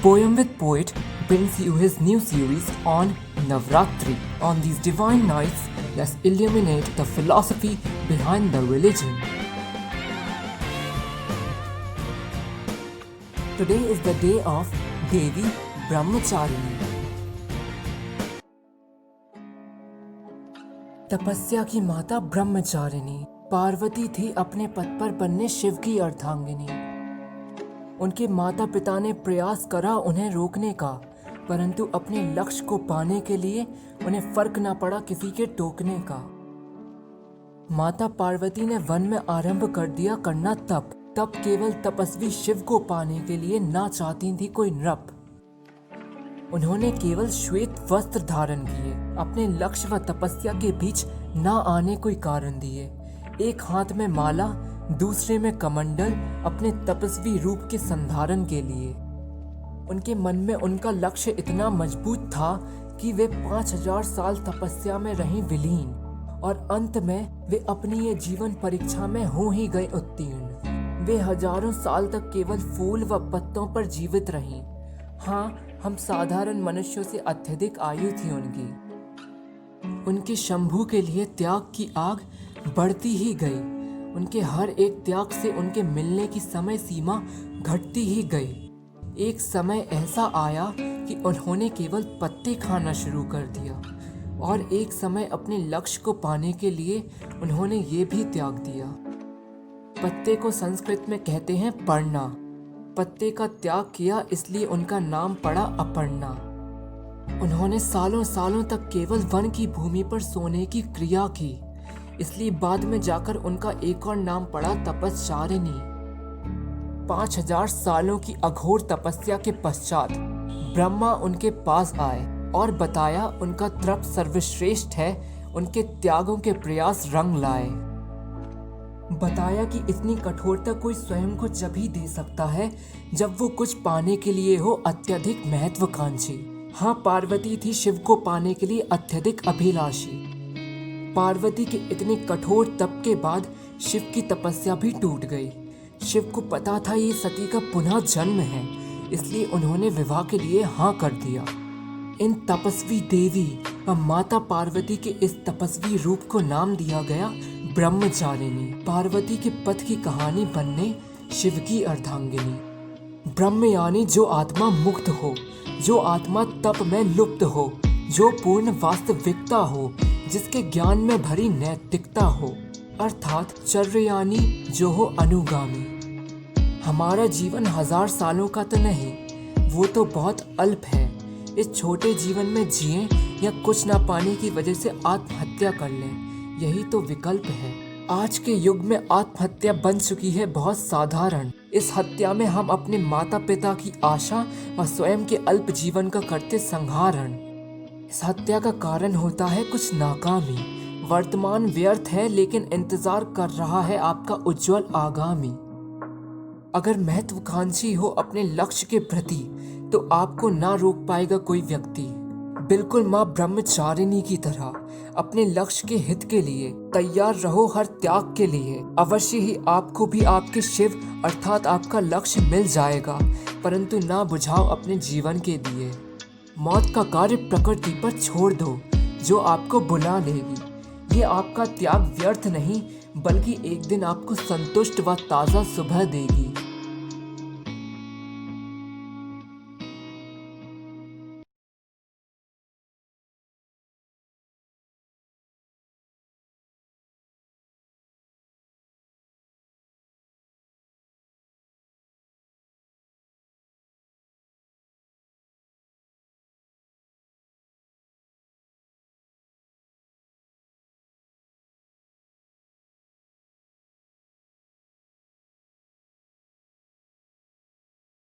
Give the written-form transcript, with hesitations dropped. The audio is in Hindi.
Poem with Poet brings you his new series on Navratri. On these divine nights, let's illuminate the philosophy behind the religion. Today is the day of Devi Brahmacharini. तपस्या की माता ब्रह्मचारिणी पार्वती थी अपने पद पर बनने शिव की अर्धांगिनी। उनके माता पिता ने प्रयास करा उन्हें रोकने का, परंतु अपने लक्ष्य को पाने के लिए उन्हें फर्क न पड़ा किसी के टोकने का। माता पार्वती ने वन में आरंभ कर दिया करना तप केवल तपस्वी शिव को पाने के लिए ना चाहती थी कोई नृप। उन्होंने केवल श्वेत वस्त्र धारण किए, अपने लक्ष्य व तपस्या के बीच ना आने कोई कारण दिए। एक हाथ में माला, दूसरे में कमंडल, अपने तपस्वी रूप के संधारण के लिए। उनके मन में उनका लक्ष्य इतना मजबूत था कि वे 5000 साल तपस्या में रहीं विलीन, और अंत में वे अपनी ये जीवन परीक्षा में हो ही गए उत्तीर्ण। वे हजारों साल तक केवल फूल व पत्तों पर जीवित रहीं। हाँ, हम साधारण मनुष्यों से अत्यधिक आयु थी उनकी। उनके शंभू के लिए त्याग की आग बढ़ती ही गई। उनके हर एक त्याग से उनके मिलने की समय सीमा घटती ही गई। एक समय ऐसा आया कि उन्होंने केवल पत्ते खाना शुरू कर दिया, और एक समय अपने लक्ष्य को पाने के लिए उन्होंने ये भी त्याग दिया। पत्ते को संस्कृत में कहते हैं पर्णा। पत्ते का त्याग किया, इसलिए उनका नाम पड़ा अपर्णा। उन्होंने सालों सालों तक केवल वन की भूमि पर सोने की क्रिया की, इसलिए बाद में जाकर उनका एक और नाम पड़ा तपस्चारिणी। 5000 सालों की अघोर तपस्या के पश्चात ब्रह्मा उनके पास आए और बताया उनका तप सर्वश्रेष्ठ है, उनके त्यागों के प्रयास रंग लाए। बताया कि इतनी कठोरता कोई स्वयं को जब ही दे सकता है जब वो कुछ पाने के लिए हो अत्यधिक महत्वाकांक्षी। हाँ, पार्वती थी शिव को पाने के लिए अत्यधिक अभिलाषी। पार्वती के इतने कठोर तप के बाद शिव की तपस्या भी टूट गई। शिव को पता था ये सती का पुनः जन्म है, इसलिए उन्होंने विवाह के लिए हाँ कर दिया। इन तपस्वी देवी व माता पार्वती के इस तपस्वी रूप को नाम दिया गया ब्रह्मचारिणी। पार्वती के पथ की कहानी बनने शिव की अर्धांगिनी। ब्रह्म यानी जो आत्मा मुक्त हो, जो आत्मा तप में लुप्त हो, जो पूर्ण वास्तविकता हो, जिसके ज्ञान में भरी नैतिकता हो, अर्थात चर्य यानी जो हो अनुगामी। हमारा जीवन 1000 सालों का तो नहीं, वो तो बहुत अल्प है। इस छोटे जीवन में जिएं या कुछ ना पाने की वजह से आत्महत्या कर लें, यही तो विकल्प है। आज के युग में आत्महत्या बन चुकी है बहुत साधारण। इस हत्या में हम अपने माता पिता की आशा व स्वयं के अल्प जीवन का करते संहारण। इस हत्या का कारण होता है कुछ नाकामी। वर्तमान व्यर्थ है, लेकिन इंतजार कर रहा है आपका उज्जवल आगामी। अगर महत्वाकांक्षी हो अपने लक्ष्य के प्रति, तो आपको ना रोक पाएगा कोई व्यक्ति। बिल्कुल माँ ब्रह्मचारिणी की तरह अपने लक्ष्य के हित के लिए तैयार रहो हर त्याग के लिए। अवश्य ही आपको भी आपके शिव अर्थात आपका लक्ष्य मिल जाएगा, परंतु ना बुझाओ अपने जीवन के दिए। मौत का कार्य प्रकृति पर छोड़ दो, जो आपको बुला लेगी। ये आपका त्याग व्यर्थ नहीं, बल्कि एक दिन आपको संतुष्ट व ताज़ा सुबह देगी।